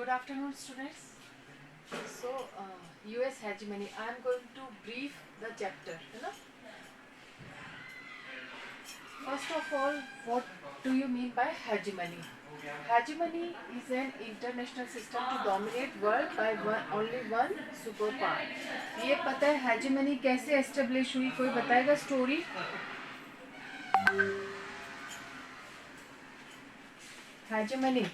Good afternoon, students. So, US hegemony. I am going to brief the chapter. है ना? First of all, what do you mean by hegemony? Hegemony is an international system to dominate world by only one superpower. ये पता है hegemony कैसे establish हुई? कोई बताएगा story? Hegemony.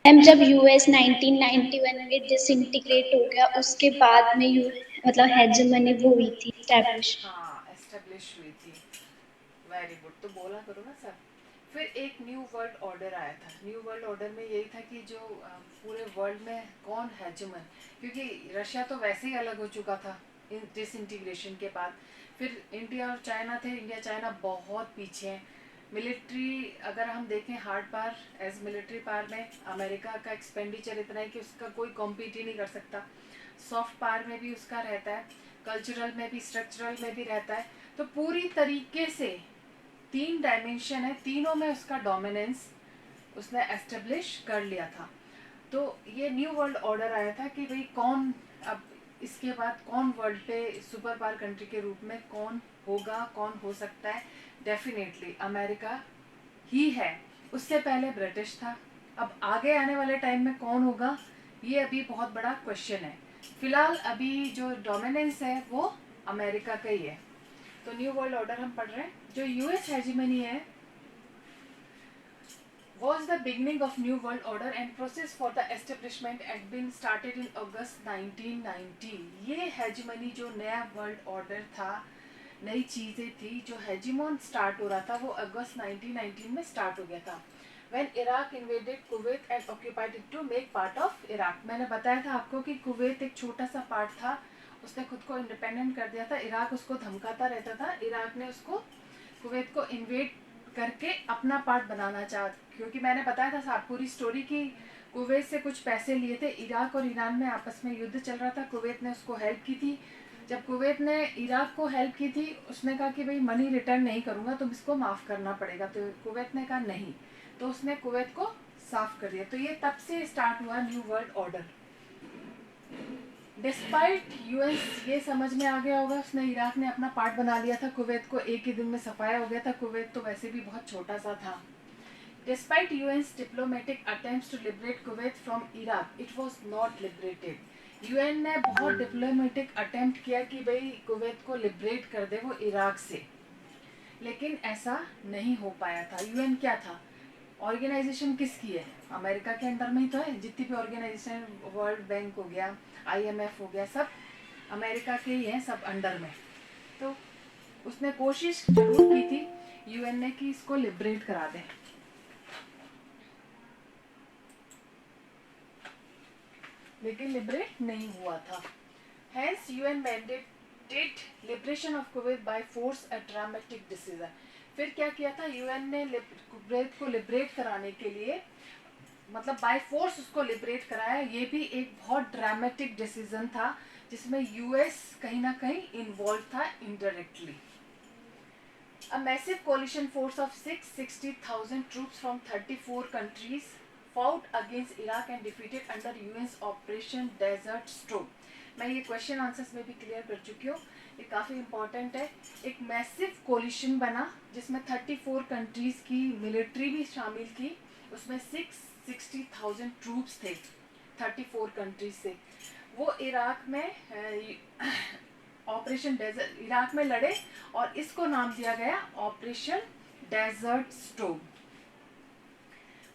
Ma'am जब यूएस 1991 में डिसइंटीग्रेट हो गया उसके बाद में मतलब हेजेमनी वो हुई थी एस्टैब्लिश। हाँ, एस्टेब्लिश हुई थी। वेरी गुड, तो बोला करो ना सर। फिर एक न्यू वर्ल्ड ऑर्डर आया था। न्यू वर्ल्ड ऑर्डर में यही था कि जो पूरे वर्ल्ड में कौन हेजेमन, क्योंकि रशिया तो वैसे ही अलग हो चुका था डिसइंटीग्रेशन के बाद। फिर इंडिया और चाइना थे। इंडिया चाइना बहुत पीछे हैं मिलिट्री। अगर हम देखें hard power as military power में अमेरिका का एक्सपेंडिचर इतना है कि उसका कोई कॉम्पीट ही नहीं कर सकता। सॉफ्ट पावर में भी उसका रहता है, कल्चरल में भी, स्ट्रक्चरल में भी रहता है। तो पूरी तरीके से 3 डायमेंशन है, तीनों में उसका डोमिनेंस उसने एस्टेब्लिश कर लिया था। तो ये न्यू वर्ल्ड ऑर्डर आया था कि भाई कौन अब इसके बाद कौन वर्ल्ड पे सुपर पावर कंट्री के रूप में कौन होगा, कौन हो सकता है। डेफिनेटली अमेरिका ही है। उससे पहले ब्रिटिश था। अब आगे आने वाले टाइम में कौन होगा, ये अभी बहुत बड़ा क्वेश्चन है। फिलहाल अभी जो डोमिनेंस है वो अमेरिका का ही है। तो न्यू वर्ल्ड ऑर्डर हम पढ़ रहे हैं। जो यूएस हेजिमनी है was the beginning of new world order and process for the establishment had been started in August 1990। ये हेजिमनी जो नया वर्ल्ड ऑर्डर था, नई चीजें थी, जो हेजिमोन स्टार्ट हो रहा था वो अगस्त 1919 में स्टार्ट हो गया था। When Iraq invaded Kuwait and occupied it to make part of Iraq। मैंने बताया था आपको कि कुवैत एक छोटा सा पार्ट था, उसने खुद को इंडिपेंडेंट कर दिया था। इराक उसको धमकाता रहता था। इराक ने उसको कुवैत को इन्वेड करके अपना पार्ट बनाना चाहा, क्योंकि मैंने बताया था साहब पूरी स्टोरी की कुवैत से कुछ पैसे लिए थे। इराक और ईरान में आपस में युद्ध चल रहा था। कुवैत ने उसको हेल्प की थी। जब कुवैत ने इराक को हेल्प की थी, उसने कहा कि भाई मनी रिटर्न नहीं करूंगा, तुम इसको माफ़ करना पड़ेगा। तो कुवैत ने कहा नहीं, तो उसने कुवैत को साफ कर दिया। तो ये तब से स्टार्ट हुआ new world order. Despite US ये समझ में आ गया होगा, उसने इराक ने अपना पार्ट बना लिया था, कुवैत को एक ही दिन में सफाया हो गया था। कुवैत तो वैसे भी बहुत छोटा सा था। Despite UN's diplomatic attempts to liberate Kuwait from Iraq, it was not liberated। UN ने बहुत डिप्लोमेटिक अटेम्प्ट किया कि भाई कुवैत को लिबरेट कर दे वो इराक से, लेकिन ऐसा नहीं हो पाया था। यूएन क्या था, ऑर्गेनाइजेशन किसकी है, अमेरिका के अंडर में ही तो है। जितनी भी ऑर्गेनाइजेशन, वर्ल्ड बैंक हो गया, आईएमएफ हो गया, सब अमेरिका के ही हैं, सब अंडर में। तो उसने कोशिश जरूर की थी यूएन ने कि इसको लिबरेट करा दे, लेकिन लिबरेट नहीं हुआ था। Hence UN mandated liberation of Kuwait by force, a dramatic decision। फिर क्या किया था यूएन ने कुवैत को लिबरेट कराने के लिए, मतलब बाय फोर्स उसको लिबरेट कराया। ये भी एक बहुत ड्रामेटिक डिसीजन था जिसमें यूएस कहीं ना कहीं इन्वॉल्व था indirectly. A massive coalition force of 660,000 troops from 34 countries fought against Iraq and defeated under UN's Operation Desert Storm। मैं ये क्वेश्चन आंसर्स में भी क्लियर कर चुकी हूँ, ये काफ़ी इंपॉर्टेंट है। एक मैसिव कोलिशन बना जिसमें 34 कंट्रीज की मिलिट्री भी शामिल थी। उसमें 660,000 ट्रूप्स थे 34 कंट्रीज से। वो इराक में ऑपरेशन डेजर्ट, इराक में लड़े और इसको नाम दिया गया operation desert storm.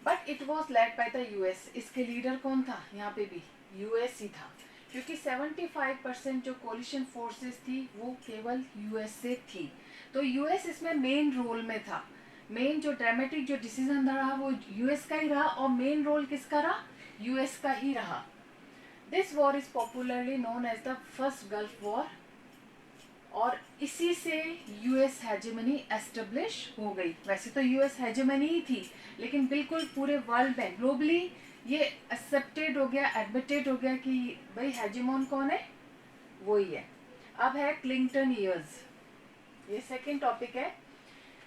But it was led by the US. इसके लीडर कौन था, यहाँ पे भी यूएस ही था, क्योंकि 75% जो कोलिशन फोर्सेस थी वो केवल यूएस से थी। तो यूएस इसमें मेन रोल में था। मेन जो ड्रामेटिक जो डिसीजन रहा वो यूएस का ही रहा, और मेन रोल किसका रहा, यूएस का ही रहा। This war is popularly known as the first gulf war, और इसी से यूएस हेजेमनी एस्टेब्लिश हो गई। वैसे तो यूएस हेजेमनी ही थी, लेकिन बिल्कुल पूरे वर्ल्ड में ग्लोबली ये एक्सेप्टेड हो गया, एडमिटेड हो गया कि भाई हेजेमोन कौन है, वो ही है। अब है क्लिंटन ईयर्स, ये सेकंड टॉपिक है।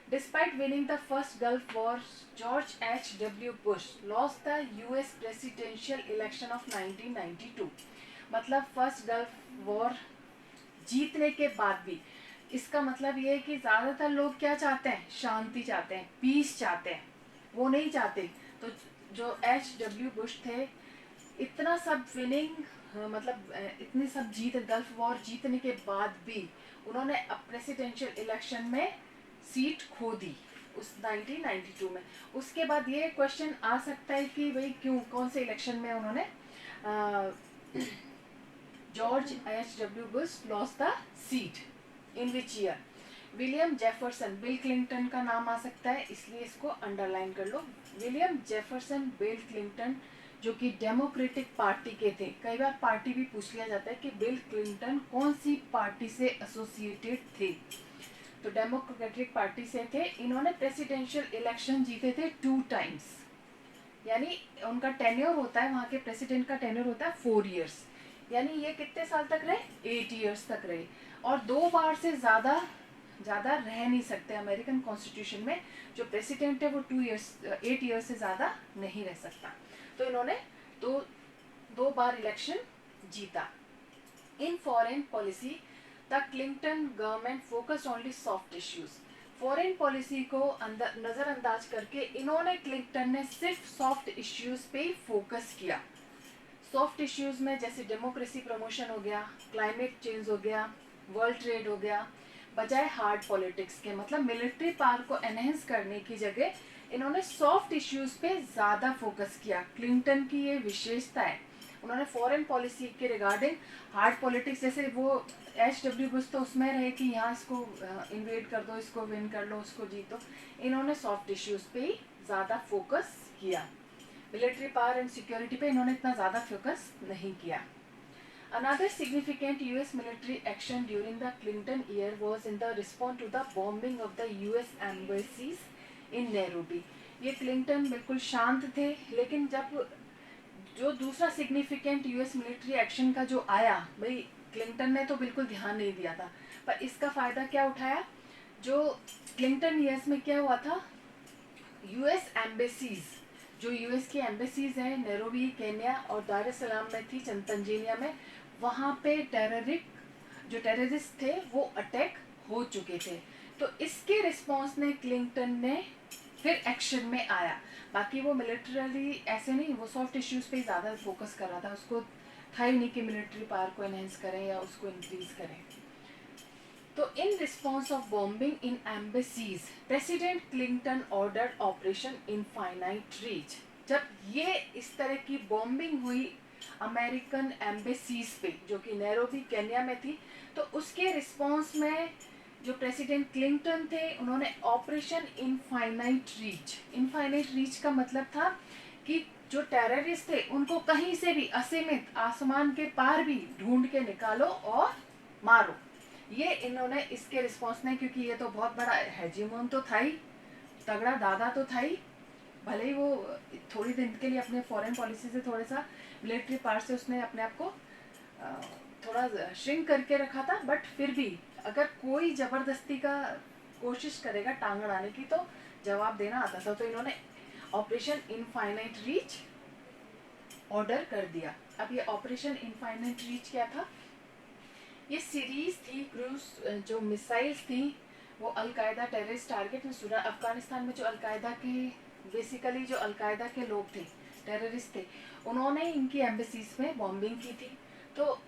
Despite winning the first Gulf War, George H.W. Bush lost the US presidential election of 1992. मतलब फर्स्ट गल्फ वॉर जीतने के बाद भी, इसका मतलब ये है कि ज़्यादातर लोग क्या चाहते हैं, शांति चाहते हैं, पीस चाहते हैं, वो नहीं चाहते। तो जो H.W. बुश थे, इतना सब विनिंग मतलब इतनी सब जीत, गल्फ वॉर जीतने के बाद भी उन्होंने प्रेसिडेंशियल इलेक्शन में सीट खो दी उस 1992 में। उसके बाद ये क्वेश्चन आ सकता है कि भाई क्यों, कौन से इलेक्शन में उन्होंने George H.W. Bush lost the seat, in which year? William Jefferson, bill Clinton का नाम आ सकता है, इसलिए इसको अंडरलाइन कर लो। विलियम जेफरसन बिल क्लिंटन जो कि डेमोक्रेटिक पार्टी के थे। कई बार पार्टी भी पूछ लिया जाता है कि बिल क्लिंटन कौन सी पार्टी से एसोसिएटेड थे, तो डेमोक्रेटिक पार्टी से थे। इन्होंने प्रेसिडेंशियल इलेक्शन जीते थे 2 टाइम्स, यानी उनका टेन्योर होता है, वहाँ के प्रेसिडेंट का टेन्योर होता है 4 इयर्स, यानी ये कितने साल तक रहे, 8 इयर्स तक रहे। और 2 बार से ज़्यादा रह नहीं सकते। अमेरिकन कॉन्स्टिट्यूशन में जो प्रेसिडेंट है वो 8 इयर्स से ज़्यादा नहीं रह सकता। तो इन्होंने दो बार इलेक्शन जीता। In foreign policy the Clinton government focus only soft issues. Foreign policy को नज़रअंदाज करके इन्होंने, क्लिंटन ने सिर्फ सॉफ्ट इश्यूज पे ही फोकस किया। सॉफ्ट इश्यूज में जैसे डेमोक्रेसी प्रमोशन हो गया, क्लाइमेट चेंज हो गया, वर्ल्ड ट्रेड हो गया, बजाय हार्ड पॉलिटिक्स के, मतलब मिलिट्री पावर को एनहेंस करने की जगह इन्होंने सॉफ्ट इश्यूज पे ज़्यादा फोकस किया। क्लिंटन की ये विशेषता है। उन्होंने फॉरेन पॉलिसी के रिगार्डिंग हार्ड पॉलिटिक्स, जैसे वो H.W. बुश तो उसमें रहे कि यहाँ इसको इन्वेड कर दो, इसको विन कर लो, उसको जीतो। इन्होंने सॉफ्ट इश्यूज पे ही ज़्यादा फोकस किया। मिलिट्री पावर एंड सिक्योरिटी पे इन्होंने इतना ज़्यादा फोकस नहीं किया। Another significant US military action during the Clinton year was in the response to the bombing of the US embassies in Nairobi. ये क्लिंटन बिल्कुल शांत थे, लेकिन जब जो दूसरा सिग्निफिकेंट यूएस मिलिट्री एक्शन का जो आया, भाई क्लिंटन ने तो बिल्कुल ध्यान नहीं दिया था, पर इसका फ़ायदा क्या उठाया, जो क्लिंटन ईयर्स में क्या हुआ था, यूएस एम्बेसीज, जो यूएस की एम्बेसीज हैं नैरोबी केन्या और दार एस सलाम में थी, तंजानिया में, वहाँ पे जो टेररिस्ट थे वो अटैक हो चुके थे। तो इसके रिस्पॉन्स ने क्लिंटन ने फिर एक्शन में आया। बाकी वो मिलिट्रली ऐसे नहीं, वो सॉफ्ट इश्यूज पे ज़्यादा फोकस कर रहा था, उसको था ही नहीं कि मिलिट्री पावर को एनहेंस करें या उसको इंक्रीज करें। तो in response of bombing in embassies, president Clinton ordered operation infinite reach. जब ये इस तरह की बॉम्बिंग हुई अमेरिकन एम्बेसीज पे, जो कि नैरोबी केन्या में थी, तो उसके रिस्पॉन्स में जो प्रेसिडेंट क्लिंटन थे उन्होंने ऑपरेशन इनफाइनाइट रीच का मतलब था कि जो टेररिस्ट थे उनको कहीं से भी असीमित आसमान के पार भी ढूंढ के निकालो और मारो। ये इन्होंने इसके रिस्पॉन्स में, क्योंकि ये तो बहुत बड़ा हेजिमोन तो था ही, तगड़ा दादा तो था ही, भले ही वो थोड़ी दिन के लिए अपने फॉरेन पॉलिसी से थोड़ा सा मिलिट्री पावर से उसने अपने आप को थोड़ा श्रिंक करके रखा था, बट फिर भी अगर कोई ज़बरदस्ती का कोशिश करेगा टांग अड़ाने की तो जवाब देना आता था। तो इन्होंने ऑपरेशन इनफाइनाइट रीच ऑर्डर कर दिया। अब ये ऑपरेशन इनफाइनाइट रीच क्या था, ये सीरीज थी क्रूज जो मिसाइल्स थी, वो अलकायदा टेररिस्ट टारगेट में अफगानिस्तान में जो अलकायदा के बेसिकली जो अलकायदा के लोग थे, टेररिस्ट थे, उन्होंने इनकी एम्बेसीज में बॉम्बिंग की थी। तो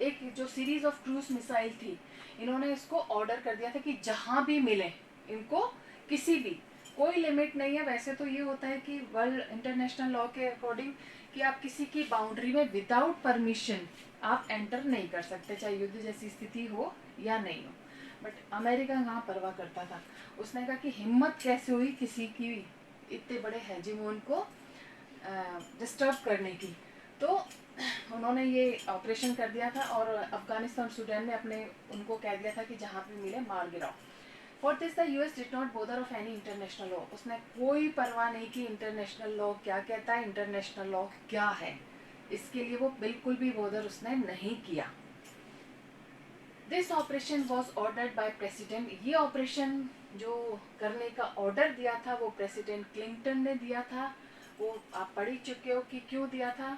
एक जो सीरीज ऑफ क्रूज मिसाइल थी, इन्होंने इसको ऑर्डर कर दिया था कि जहाँ भी मिले इनको, किसी भी, कोई लिमिट नहीं है। वैसे तो ये होता है कि वर्ल्ड इंटरनेशनल लॉ के अकॉर्डिंग कि आप किसी की बाउंड्री में विदाउट परमिशन आप एंटर नहीं कर सकते, चाहे युद्ध जैसी स्थिति हो या नहीं हो। बट अमेरिका कहाँ परवाह करता था, उसने कहा कि हिम्मत कैसे हुई किसी की इतने बड़े हेजिमोन को डिस्टर्ब करने की। तो उन्होंने ये ऑपरेशन कर दिया था और अफगानिस्तान सूडान में अपने उनको कह दिया था कि जहाँ पे मिले मार गिराओ। For this the US did not bother of any international law. उसने कोई परवाह नहीं की इंटरनेशनल लॉ क्या कहता है, इंटरनेशनल लॉ क्या है, इसके लिए वो बिल्कुल भी बोदर उसने नहीं किया। This operation was ordered by president, ये ऑपरेशन जो करने का ऑर्डर दिया था वो प्रेसिडेंट क्लिंटन ने दिया था। वो आप पढ़ ही चुके हो कि क्यों दिया था,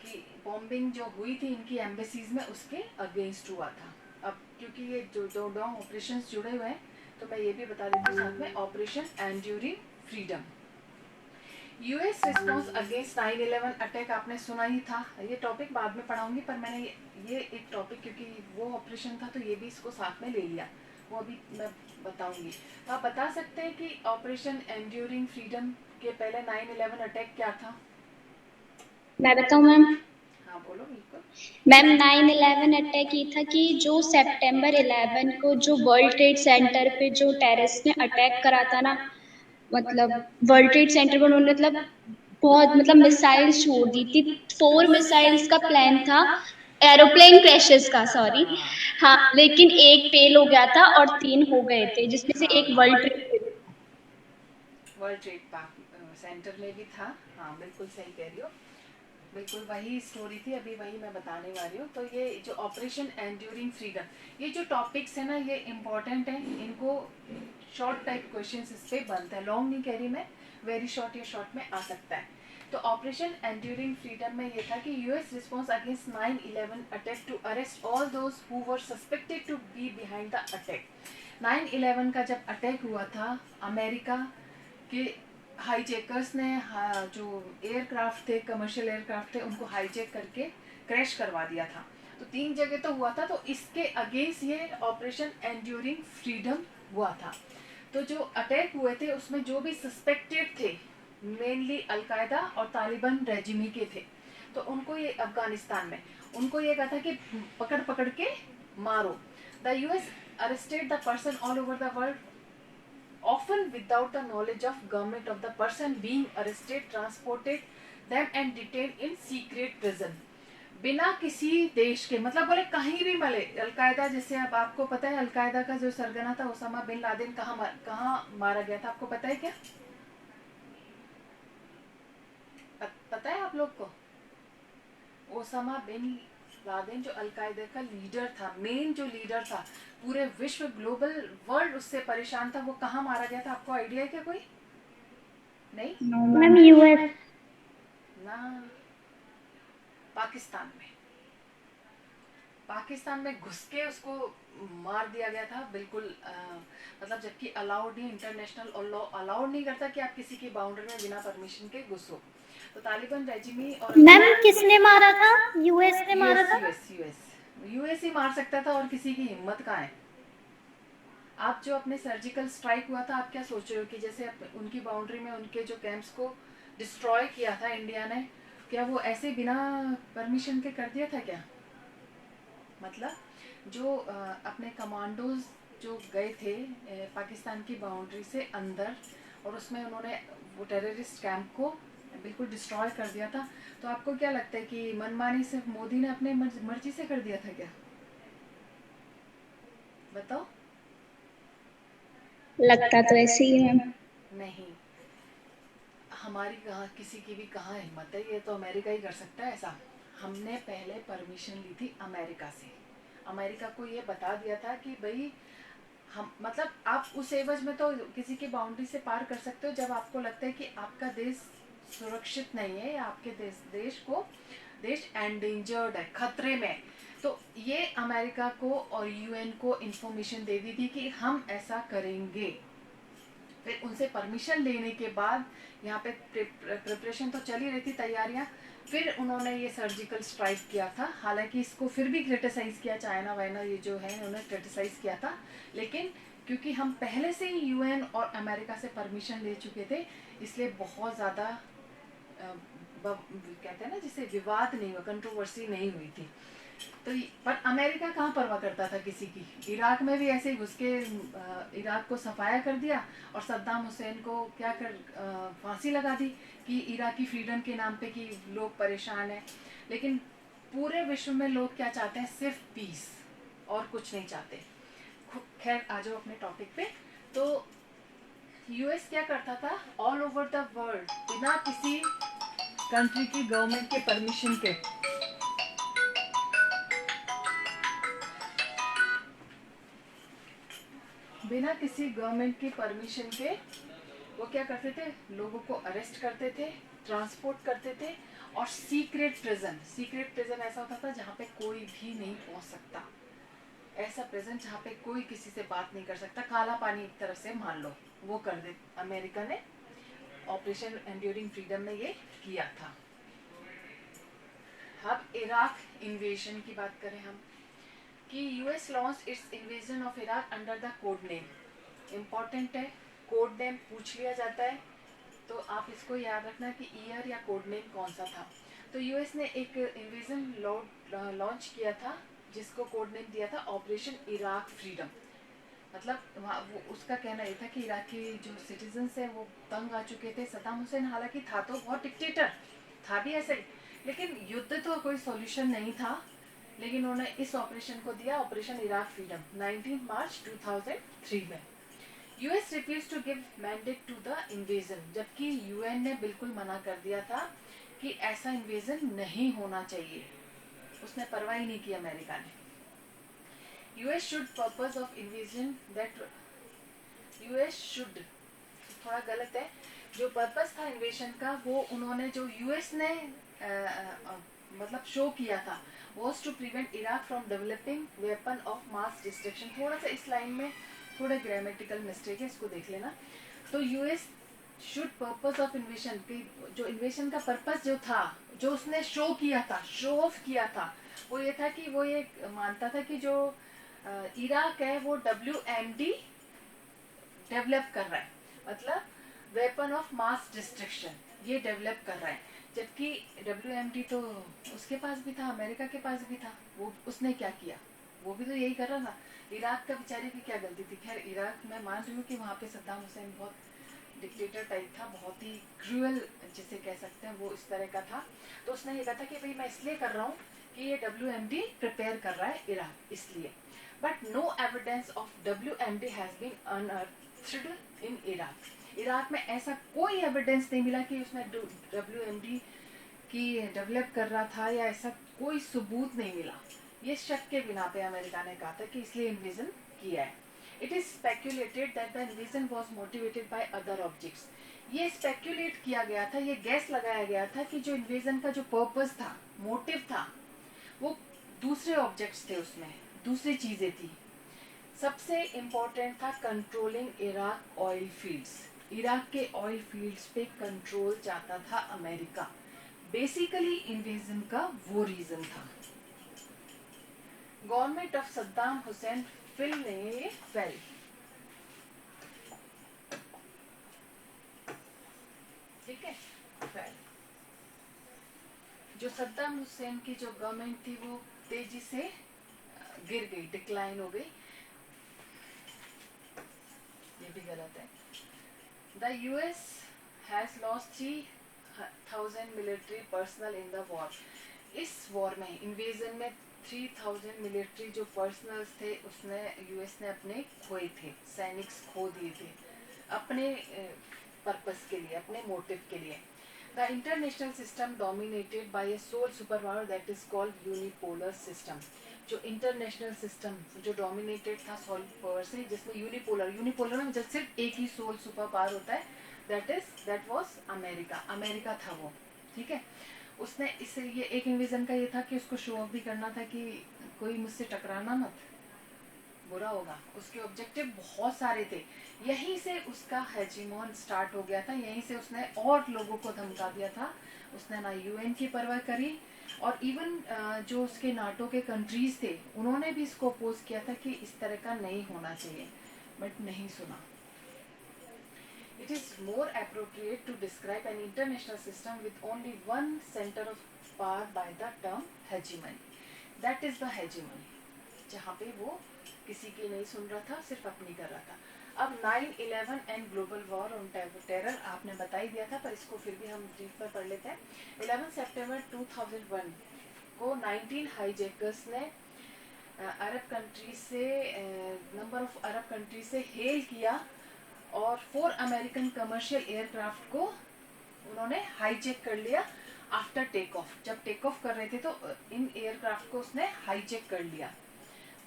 कि बॉम्बिंग जो हुई थी इनकी एम्बेसीज में उसके अगेंस्ट हुआ था। अब क्योंकि ये जो दो ऑपरेशंस जुड़े हुए हैं तो मैं ये भी बता देती हूँ साथ में, operation enduring freedom. US response against 9/11 attack आपने सुना ही था, ये टॉपिक बाद में पढ़ाऊंगी, पर मैंने ये एक टॉपिक क्योंकि वो ऑपरेशन था तो ये भी इसको साथ में ले लिया, वो अभी मैं बताऊंगी। तो आप बता सकते हैं कि ऑपरेशन एंड्यूरिंग फ्रीडम के पहले 9/11 अटैक क्या था? मैं बताऊँ मैम? हाँ बोलो बिल्कुल। मैम 9/11 अटैक ये था कि जो सितंबर 11 को जो वर्ल्ड ट्रेड सेंटर पे जो टेररिस्ट ने अटैक करा था ना, मतलब वर्ल्ड ट्रेड सेंटर पर उन्होंने मतलब बहुत मतलब मिसाइल छोड़ दी थी। 4 मिसाइल्स का प्लान था, एरोप्लेन क्रैशेस का, सॉरी। हाँ, लेकिन एक फेल हो गया था और 3 हो गए थे, जिसमें से एक world trade. World trade centre में भी था, हाँ बिल्कुल सही कह रही हो, बिल्कुल वही स्टोरी थी, अभी वही मैं बताने वाली हूँ। तो ये जो ऑपरेशन एंड्यूरिंग फ्रीडम, ये जो टॉपिक्स है ना ये इम्पोर्टेंट है, इनको शॉर्ट टाइप क्वेश्चंस इस पे बनते हैं, लॉन्ग नहीं कह रही मैं, वेरी शॉर्ट या शॉर्ट में आ सकता है। तो ऑपरेशन एंड्यूरिंग फ्रीडम में ये था कि US response against 9/11 attack to arrest all those who were suspected to be behind the attack. 9/11 का जब अटैक हुआ था, अमेरिका के हाईजैकर्स ने जो एयरक्राफ्ट थे, कमर्शियल एयरक्राफ्ट थे, उनको हाईजैक करके क्रैश करवा दिया था। तो 3 जगह तो हुआ था, तो इसके अगेंस्ट ये ऑपरेशन एंड्यूरिंग फ्रीडम हुआ था। तो जो अटैक हुए थे उसमें जो भी सस्पेक्टेड थे, मेनली अलकायदा और तालिबान रेजिमी के थे, तो उनको ये अफगानिस्तान में उनको ये कहा था कि पकड़ पकड़ के मारो। The US arrested the person all over the world, often without the knowledge of government of the person being arrested, transported them and detained in secret prison। बिना किसी देश के, मतलब बोले कहीं भी मिले, अलकायदा जैसे अब आपको पता है अलकायदा का जो सरगना था ओसामा बिन लादेन कहाँ मारा गया था, आपको पता है क्या? पता है आप लोग को? ओसामा बिन लादेन जो अलकायदा का लीडर था, मेन जो लीडर था, पूरे विश्व ग्लोबल वर्ल्ड उससे परेशान था, वो कहाँ मारा गया था, आपको आइडिया है क्या कोई? नहीं मैम यूएस। ना, पाकिस्तान में, पाकिस्तान में घुस के उसको मार दिया गया था, बिल्कुल मतलब जबकि अलाउड नहीं, इंटरनेशनल लॉ अलाउड नहीं करता कि आप किसी की बाउंड्री में बिना परमिशन के घुसो। तो तालिबान रेजिमी और मैम किसने मारा था? यूएस ने मारा था? यूएस ही मार सकता था, और किसी की हिम्मत कहाँ है। आप जो अपने सर्जिकल स्ट्राइक हुआ था, आप क्या सोच रहे हो कि जैसे उनकी बाउंड्री में उनके जो कैंप्स को डिस्ट्रॉय किया था इंडिया ने, क्या वो ऐसे बिना परमिशन के कर दिया था क्या? मतलब जो अपने कमांडोज जो गए थे पाकिस्तान की बाउंड्री से अंदर, और उसमें उन्होंने वो टेररिस्ट कैंप को बिल्कुल डिस्ट्रॉय कर दिया था, तो आपको क्या लगता है कि मनमानी से मोदी ने अपने मर्जी से कर दिया था क्या? बताओ। लगता तो ऐसे ही है मैम। नहीं, हमारी कहाँ, किसी की भी कहाँ हिम्मत है, ये तो अमेरिका ही कर सकता है ऐसा। हमने पहले परमिशन ली थी अमेरिका से, अमेरिका को ये बता दिया था कि भाई हम, मतलब आप उस एवज में तो किसी की बाउंड्री से पार कर सकते हो जब आपको लगता है कि आपका देश सुरक्षित नहीं है, या आपके देश एंडेंजर्ड है, खतरे में। तो ये अमेरिका को और यूएन को इंफॉर्मेशन दे दी थी कि हम ऐसा करेंगे। फिर उनसे परमिशन लेने के बाद यहाँ पे प्रिपरेशन तो चली रही थी, तैयारियां, फिर उन्होंने ये सर्जिकल स्ट्राइक किया था। हालांकि इसको फिर भी क्रिटिसाइज किया, चाइना वाइना ये जो है उन्होंने क्रिटिसाइज किया था, लेकिन क्योंकि हम पहले से ही यूएन और अमेरिका से परमिशन ले चुके थे, इसलिए बहुत ज़्यादा कहते हैं ना जिसे विवाद नहीं हुआ, कंट्रोवर्सी नहीं हुई थी। तो पर अमेरिका कहाँ परवाह करता था किसी की, इराक में भी ऐसे ही घुस के इराक को सफाया कर दिया, और सद्दाम हुसैन को क्या कर फांसी लगा दी कि इराकी फ्रीडम के नाम पे कि लोग परेशान हैं। लेकिन पूरे विश्व में लोग क्या चाहते हैं, सिर्फ पीस, और कुछ नहीं चाहते। खैर आ जाओ अपने टॉपिक पे। तो यूएस क्या करता था, ऑल ओवर द वर्ल्ड बिना किसी कंट्री की गवर्नमेंट के परमिशन के बिना किसी गवर्नमेंट की परमिशन के वो क्या करते थे, लोगों को अरेस्ट करते थे, ट्रांसपोर्ट करते थे। और सीक्रेट प्रिजन ऐसा होता था जहाँ पे कोई भी नहीं पहुँच सकता, ऐसा प्रिजन जहाँ पे कोई किसी से बात नहीं कर सकता, काला पानी एक तरह से मान लो, वो कर दे अमेरिका ने ऑपरेशन एंड्यूरिंग फ्रीडम में ये किया था। अब इराक इन्वेजन की बात करें हम, कि US launch its invasion of Iraq under the code name. Important है, कोड नेम पूछ लिया जाता है तो आप इसको याद रखना कि ईयर या कोड नेम कौन सा था। तो यूएस ने एक इन्वेजन लॉन्च किया था जिसको कोड नेम दिया था ऑपरेशन इराक फ्रीडम। मतलब वहाँ वो उसका कहना ये था कि इराक के जो सिटीजन्स हैं वो तंग आ चुके थे। सद्दाम हुसैन हालांकि था तो बहुत डिक्टेटर, था भी ऐसे ही, लेकिन युद्ध तो कोई सॉल्यूशन नहीं था। लेकिन उन्होंने इस ऑपरेशन को दिया ऑपरेशन इराक फ्रीडम 19 मार्च 2003 में। US refuse to give mandate to the invasion, जबकि यूएन ने बिल्कुल मना कर दिया था कि ऐसा इन्वेजन नहीं होना चाहिए, उसने परवाह ही नहीं की अमेरिका ने। US should purpose of invasion that US should, थोड़ा गलत है, जो पर्पस था इन्वेजन का वो उन्होंने जो यूएस ने मतलब शो किया था was to prevent Iraq from developing weapon of mass destruction. थोड़ा सा इस लाइन में थोड़ा ग्रामेटिकल मिस्टेक है, इसको देख लेना। तो US should purpose of invasion की, जो इन्वेजन का पर्पस जो था, जो उसने शो किया था, शो ऑफ किया था, वो ये था कि वो ये मानता था कि जो इराक है वो WMD डेवलप कर रहा है, मतलब वेपन ऑफ मास डिस्ट्रक्शन ये डेवलप कर रहा है। जबकि WMD तो उसके पास भी था, अमेरिका के पास भी था, वो उसने क्या किया, वो भी तो यही कर रहा था। इराक का बेचारे की क्या गलती थी। खैर इराक मैं मान रही हूँ कि वहाँ पे सद्दाम हुसैन बहुत डिक्टेटर टाइप था, बहुत ही क्रूअल जिसे कह सकते हैं, वो इस तरह का था। तो उसने ये कहा था कि भाई मैं इसलिए कर रहा हूँ कि ये WMD प्रिपेयर कर रहा है इराक, इसलिए। But no evidence of WMD has been unearthed in Iraq. Iraq में ऐसा कोई एविडेंस नहीं मिला कि उसने WMD की डेवलप कर रहा था, या ऐसा कोई सबूत नहीं मिला। ये शक के बिना पे अमेरिका ने कहा था कि इसलिए इन्वेजन किया है। It is speculated that the invasion was motivated by other objects. ये स्पेक्यूलेट किया गया था, ये गैस लगाया गया था कि जो इन्वेजन का जो पर्पस था, मोटिव था, वो दूसरे ऑब्जेक्ट्स थे, उसमें दूसरी चीजें थी। सबसे इम्पोर्टेंट था controlling Iraq oil fields. Iraq के ऑयल फील्ड्स पे कंट्रोल चाहता था अमेरिका। बेसिकली इन्वेजन का वो रीजन था। Government of Saddam Hussain fail. ठीक है, फेल। जो सद्दाम हुसैन की जो गवर्नमेंट थी वो तेजी से गिर गई, डिक्लाइन हो गई। ये भी गलत है। The US has lost 3,000 military personal in the war. इस वॉर में, इन्वेजन में 3,000 मिलिट्री जो पर्सनल्स थे उसने यूएस ने अपने खोए थे, सैनिक खो दिए थे अपने पर्पस के लिए, अपने मोटिव के लिए। The international system dominated by a sole super power that is called unipolar system. जो इंटरनेशनल सिस्टम जो डोमिनेटेड था सोल पावर से, जिसमें यूनिपोलर में जब सिर्फ एक ही सोल सुपर पावर होता है, दैट वाज अमेरिका। अमेरिका था वो, ठीक है। उसने इससे ये एक इन्वेजन का ये था कि उसको शो ऑफ भी करना था कि कोई मुझसे टकराना मत, बुरा होगा। उसके ऑब्जेक्टिव बहुत सारे थे। यहीं से उसका हेजिमोन स्टार्ट हो गया था, यहीं से उसने और लोगों को धमका दिया था। उसने ना यूएन की परवाह करी, और इवन जो उसके नाटो के कंट्रीज थे उन्होंने भी इसको अपोज किया था कि इस तरह का नहीं होना चाहिए, बट नहीं सुना। It is more appropriate to describe an international system with only one center of power by the term hegemony. That is the hegemony. जहाँ पे वो किसी की नहीं सुन रहा था, सिर्फ अपनी कर रहा था। अब 9/11 and global war on terror आपने बता ही दिया था, पर इसको फिर भी हम ब्रीफ में पढ़ लेते हैं। 11 सितंबर 2001 को 19 हाईजैकर्स ने अरब कंट्री से नंबर ऑफ अरब कंट्री से हेल किया और 4 अमेरिकन कमर्शियल एयरक्राफ्ट को उन्होंने हाईजैक कर लिया आफ्टर टेक ऑफ। जब टेक ऑफ कर रहे थे तो इन एयरक्राफ्ट को उसने हाईजैक कर लिया।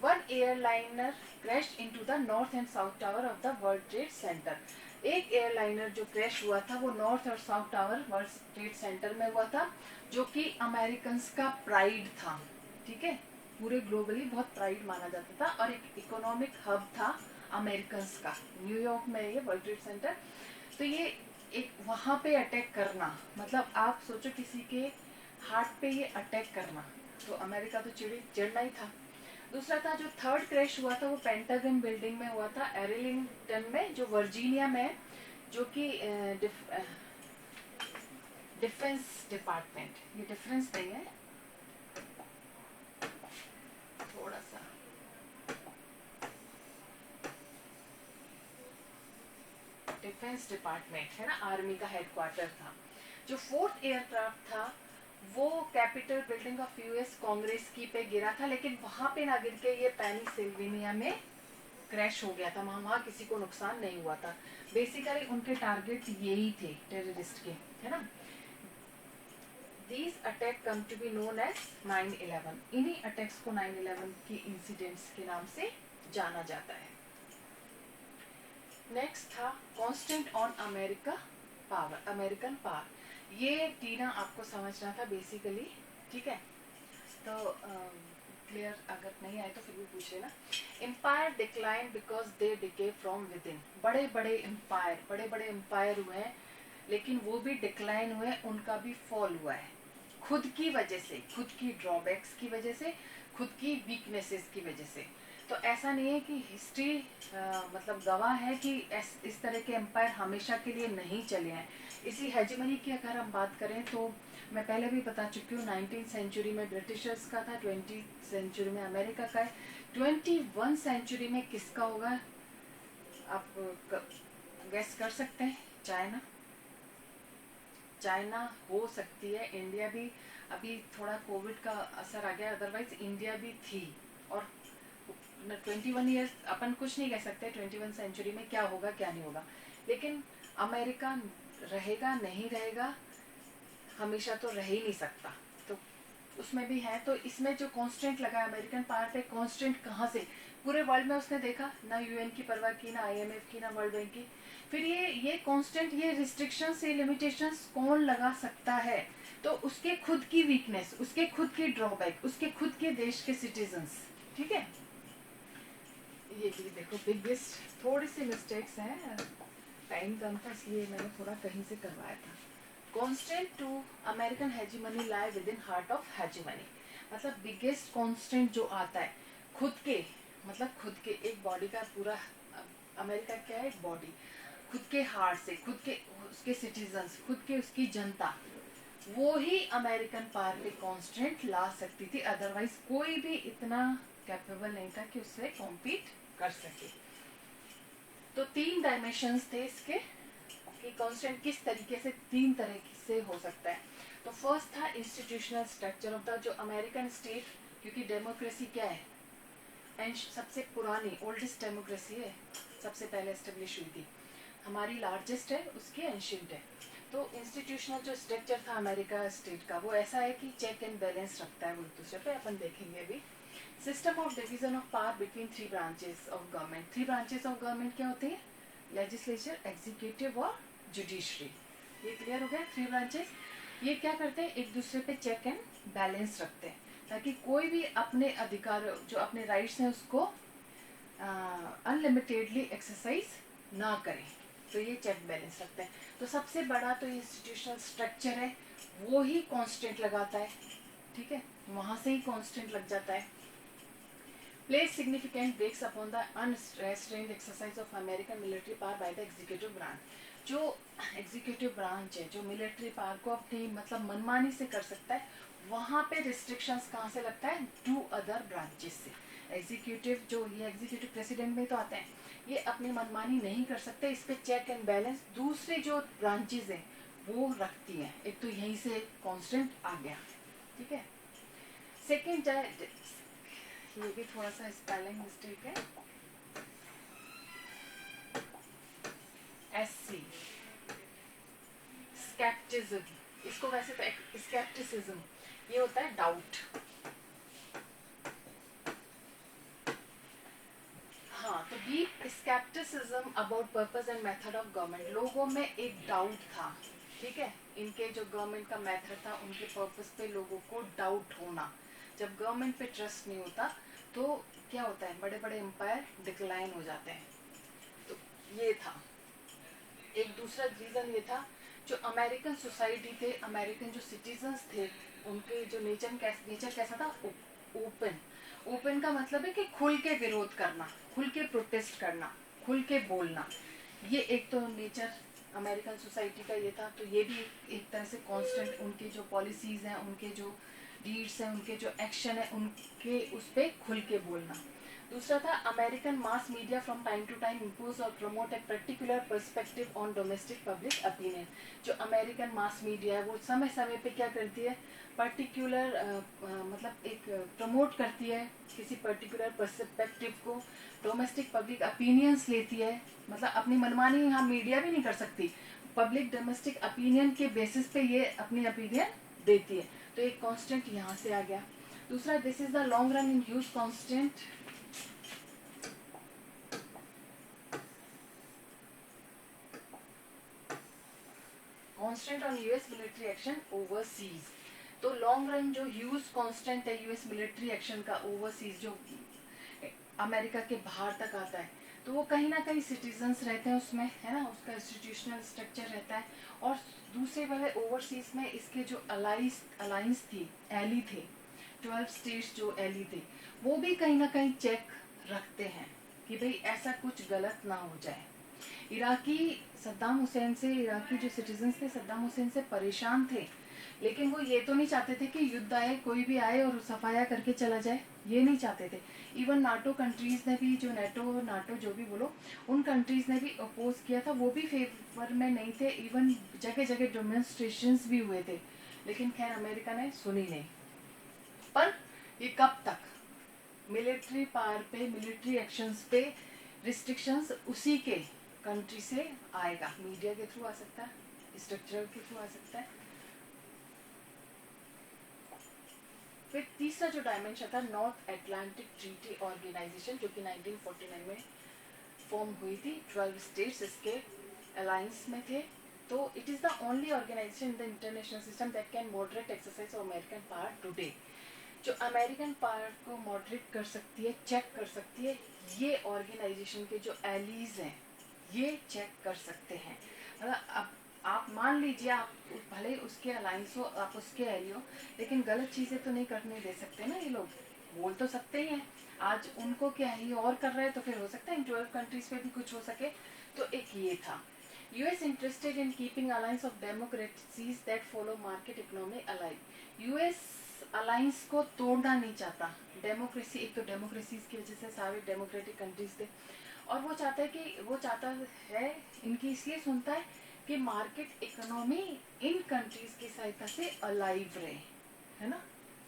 One airliner crash into the north and south tower of the world trade centre. एक एयरलाइनर जो क्रैश हुआ था वो नॉर्थ और south tower world trade centre में हुआ था, जो कि अमेरिकन का प्राइड था, ठीक है, पूरे ग्लोबली बहुत प्राइड माना जाता था और एक इकोनॉमिक हब था अमेरिकन का, न्यूयॉर्क में ये वर्ल्ड ट्रेड सेंटर। तो ये एक वहां पे अटैक करना, मतलब आप सोचो किसी के हार्ट पे ये अटैक करना, तो अमेरिका तो चिड़ना ही था। दूसरा था जो थर्ड क्रैश हुआ था वो पेंटागन बिल्डिंग में हुआ था एर्लिंगटन में, जो वर्जीनिया में, जो कि डिफेंस डिपार्टमेंट, ये डिफरेंस नहीं है, थोड़ा सा डिफेंस डिपार्टमेंट है ना, आर्मी का हेडक्वार्टर था। जो फोर्थ एयरक्राफ्ट था वो capital building of US Congress की पे गिरा था, लेकिन वहां पे ना गिर के ये पेनिसिल्वेनिया में क्रैश हो गया था, वहां किसी को नुकसान नहीं हुआ था। बेसिकली उनके टारगेट यही थे टेररिस्ट के, है ना। These attack come to be known as 9/11। इन्हीं अटैक्स को 9/11 की इंसिडेंट्स के नाम से जाना जाता है। नेक्स्ट था constant on America power, American power. ये टीना आपको समझना था बेसिकली, ठीक है, तो क्लियर अगर नहीं आए तो फिर भी पूछ लेना। Empire decline because they decay from within. बड़े बड़े एम्पायर हुए हैं, लेकिन वो भी डिक्लाइन हुए, उनका भी फॉल हुआ है, खुद की वजह से, खुद की ड्रॉबैक्स की वजह से, खुद की वीकनेसेस की वजह से। तो ऐसा नहीं है कि हिस्ट्री मतलब गवाह है कि इस तरह के एम्पायर हमेशा के लिए नहीं चले हैं। इसी हेजेमनी की अगर हम बात करें तो मैं पहले भी बता चुकी हूँ, 19th सेंचुरी में ब्रिटिशर्स का था, 20th सेंचुरी में अमेरिका का है, 21 सेंचुरी में किसका होगा आप गेस कर सकते हैं? चाइना, चाइना हो सकती है, इंडिया भी, अभी थोड़ा कोविड का असर आ गया, अदरवाइज इंडिया भी थी। और 21 ईयर्स अपन कुछ नहीं कह सकते 21 सेंचुरी में क्या होगा क्या नहीं होगा, लेकिन अमेरिका रहेगा नहीं रहेगा, हमेशा तो रह ही नहीं सकता, तो उसमें भी है। तो इसमें जो कांस्टेंट लगा अमेरिकन पावर पे, कांस्टेंट कहाँ से, पूरे वर्ल्ड में उसने देखा ना, यूएन की परवाह की, ना आईएमएफ की, ना वर्ल्ड बैंक की। फिर ये कांस्टेंट, ये रिस्ट्रिक्शंस, ये लिमिटेशंस कौन लगा सकता है? तो उसके खुद की वीकनेस, उसके खुद की ड्रॉबैक, उसके खुद के देश के सिटीजन्स, ठीक है। ये भी देखो बिगेस्ट, थोड़ी सी मिस्टेक्स हैं, टाइम कम था इसलिए मैंने थोड़ा कहीं से करवाया था। Constant to American hegemony lie within heart of hegemony, मतलब बिगेस्ट कांस्टेंट जो आता है खुद के, मतलब खुद के एक बॉडी का पूरा, अमेरिका क्या है, एक बॉडी, खुद के हार्ट से, खुद के उसके सिटीजन्स, खुद के उसकी जनता, वो ही अमेरिकन पावर पे कांस्टेंट ला सकती थी, अदरवाइज कोई भी इतना कैपेबल नहीं था कि उससे कॉम्पीट कर सके। तो 3 डायमेंशंस थे इसके कि कांस्टेंट किस तरीके से, 3 तरह से हो सकता है। तो फर्स्ट था इंस्टीट्यूशनल स्ट्रक्चर ऑफ द, जो अमेरिकन स्टेट, क्योंकि डेमोक्रेसी क्या है, एंड सबसे पुरानी ओल्डेस्ट डेमोक्रेसी है, सबसे पहले एस्टेब्लिश हुई थी, हमारी लार्जेस्ट है, उसकी एंशियंट है। तो इंस्टीट्यूशनल जो स्ट्रक्चर था अमेरिका स्टेट का, वो ऐसा है कि चेक एंड बैलेंस रखता है वो एक दूसरे पे, अपन देखेंगे अभी। System of division of power between 3 branches of government. 3 branches of government क्या होती है? लेजिस्लेचर, एग्जीक्यूटिव और जुडिशरी। ये क्लियर हो गया, 3 ब्रांचेस। ये क्या करते हैं? एक दूसरे पे चेक एंड बैलेंस रखते हैं, ताकि कोई भी अपने अधिकार, जो अपने राइट्स हैं, उसको अनलिमिटेडली एक्सरसाइज ना करें। तो ये चेक बैलेंस रखते हैं। तो सबसे बड़ा तो इंस्टीट्यूशनल स्ट्रक्चर है, वो ही कांस्टेंट लगाता है, ठीक है, वहां से ही कांस्टेंट लग जाता है। Place significant breaks upon the unrestrained exercise of American military power by the executive branch. जो एग्जीक्यूटिव ब्रांच है, जो मिलिट्री पावर को अपनी मतलब मनमानी से कर सकता है, वहां पे रिस्ट्रिक्शंस कहाँ से लगता है? 2 अदर ब्रांचेस से। एग्जीक्यूटिव, जो ये एग्जीक्यूटिव प्रेसिडेंट में तो आते हैं, ये अपनी मनमानी नहीं कर सकते, इस पे चेक एंड बैलेंस दूसरे जो ब्रांचेस हैं वो रखती हैं। एक तो यहीं से कांस्टेंट आ गया, ठीक है। सेकेंड, ये भी थोड़ा सा स्पेलिंग मिस्टेक है, SC, स्केप्टिज्म, इसको वैसे तो स्केप्टिसिज्म, ये होता है doubt, deep scepticism about purpose and method of government, लोगों में एक डाउट था, ठीक है, इनके जो गवर्नमेंट का मेथड था, उनके पर्पस पे लोगों को डाउट होना। जब गवर्नमेंट पे ट्रस्ट नहीं होता तो क्या होता है, बड़े बड़े एम्पायर डिक्लाइन हो जाते हैं। तो ये था एक दूसरा रीजन, ये था जो अमेरिकन सोसाइटी थे, अमेरिकन जो सिटीजन्स थे, उनके जो नेचर कैसा था, ओपन। ओपन का मतलब है कि खुल के विरोध करना, खुल के प्रोटेस्ट करना, खुल के बोलना। ये एक तो नेचर अमेरिकन सोसाइटी का ये था। तो ये भी एक तरह से कांस्टेंट, उनके जो पॉलिसीज हैं, उनके जो डीड्स हैं, उनके जो एक्शन है, उनके उस पर खुल के बोलना। दूसरा था American mass media from time to time impose और promote a particular perspective on domestic public opinion. जो अमेरिकन मास मीडिया है वो समय समय पे क्या करती है, पर्टिकुलर मतलब एक प्रमोट करती है किसी पर्टिकुलर पर्सपेक्टिव को, डोमेस्टिक पब्लिक ओपिनियंस लेती है, मतलब अपनी मनमानी यहाँ मीडिया भी नहीं कर सकती, पब्लिक डोमेस्टिक ओपिनियन के बेसिस पे ये अपनी ओपिनियन देती है। तो एक कांस्टेंट यहाँ से आ गया। दूसरा, this is the long run in huge constant. Constant on US military action overseas. तो लॉन्ग रन जो ह्यूज कांस्टेंट है यूएस मिलिट्री एक्शन का ओवरसीज, जो अमेरिका के बाहर तक आता है, तो वो कहीं ना कहीं सिटीजन्स रहते हैं उसमें, है ना, उसका इंस्टीट्यूशनल स्ट्रक्चर रहता है। और दूसरे वाले ओवरसीज में इसके जो अलाइंस थी, एली थे, 12 स्टेट्स जो एली थे, वो भी कहीं ना कहीं चेक रखते हैं कि भाई ऐसा कुछ गलत ना हो जाए। इराकी सद्दाम हुसैन से, इराकी जो सिटीजन्स थे सद्दाम हुसैन से परेशान थे, लेकिन वो ये तो नहीं चाहते थे कि युद्ध आए, कोई भी आए और सफाया करके चला जाए, ये नहीं चाहते थे। इवन नाटो कंट्रीज ने भी, जो नाटो जो भी बोलो, उन कंट्रीज ने भी अपोज किया था, वो भी फेवर में नहीं थे। इवन जगह जगह डेमोन्स्ट्रेशंस भी हुए थे, लेकिन खैर अमेरिका ने सुनी नहीं। पर ये कब तक, मिलिट्री पावर पे, मिलिट्री एक्शंस पे रिस्ट्रिक्शंस उसी के कंट्री से आएगा, मीडिया के थ्रू आ सकता है, स्ट्रक्चरल के थ्रू आ सकता है। फिर तीसरा जो डायमेंशन था, नॉर्थ अटलांटिक ट्रीटी ऑर्गेनाइजेशन, जो कि 1949 में फॉर्म हुई थी, 12 स्टेट्स इसके अलायंस में थे। तो it is the only organization in the international system that can moderate exercise of American power today. जो अमेरिकन पावर को मॉडरेट कर सकती है, चेक कर सकती है, ये ऑर्गेनाइजेशन के जो एलीज हैं ये चेक कर सकते हैं। मतलब अब आप मान लीजिए, आप भले ही उसके अलायंस हो, आप उसके एली हो, लेकिन गलत चीज़ें तो नहीं करने दे सकते ना ये लोग, बोल तो सकते ही हैं। आज उनको क्या ही और कर रहे हैं, तो फिर हो सकता है इन 12 कंट्रीज पे भी कुछ हो सके। तो एक ये था, US interested in keeping alliance of democracies that follow market economy alive. US alliance को तोड़ना नहीं चाहता। डेमोक्रेसी, एक तो डेमोक्रेसीज की वजह से सारे डेमोक्रेटिक कंट्रीज थे, और वो चाहता है कि, वो चाहता है, इनकी इसलिए सुनता है कि मार्केट इकोनॉमी इन कंट्रीज की सहायता से अलाइव रहे, है ना,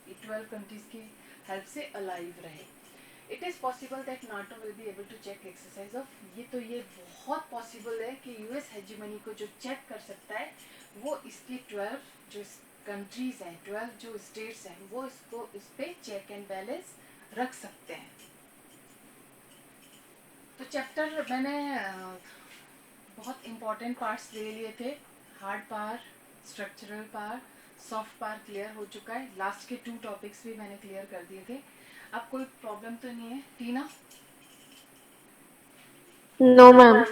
12 कंट्रीज की हेल्प से अलाइव रहे। It is possible that NATO will be able to check exercise of, तो ये बहुत पॉसिबल है कि यूएस हेजीमनी को जो चेक कर सकता है, वो इसके 12 जो कंट्रीज हैं, 12 जो स्टेट्स हैं, वो इसको, इस पे चेक एंड बैलेंस रख सकते हैं। तो चैप्टर मैंने बहुत इम्पोर्टेंट पार्ट्स ले लिए थे, hard power, structural power, soft power clear हो चुका है, लास्ट के 2 टॉपिक्स भी मैंने क्लियर कर दिए थे। अब कोई प्रॉब्लम तो नहीं है टीना? No ma'am.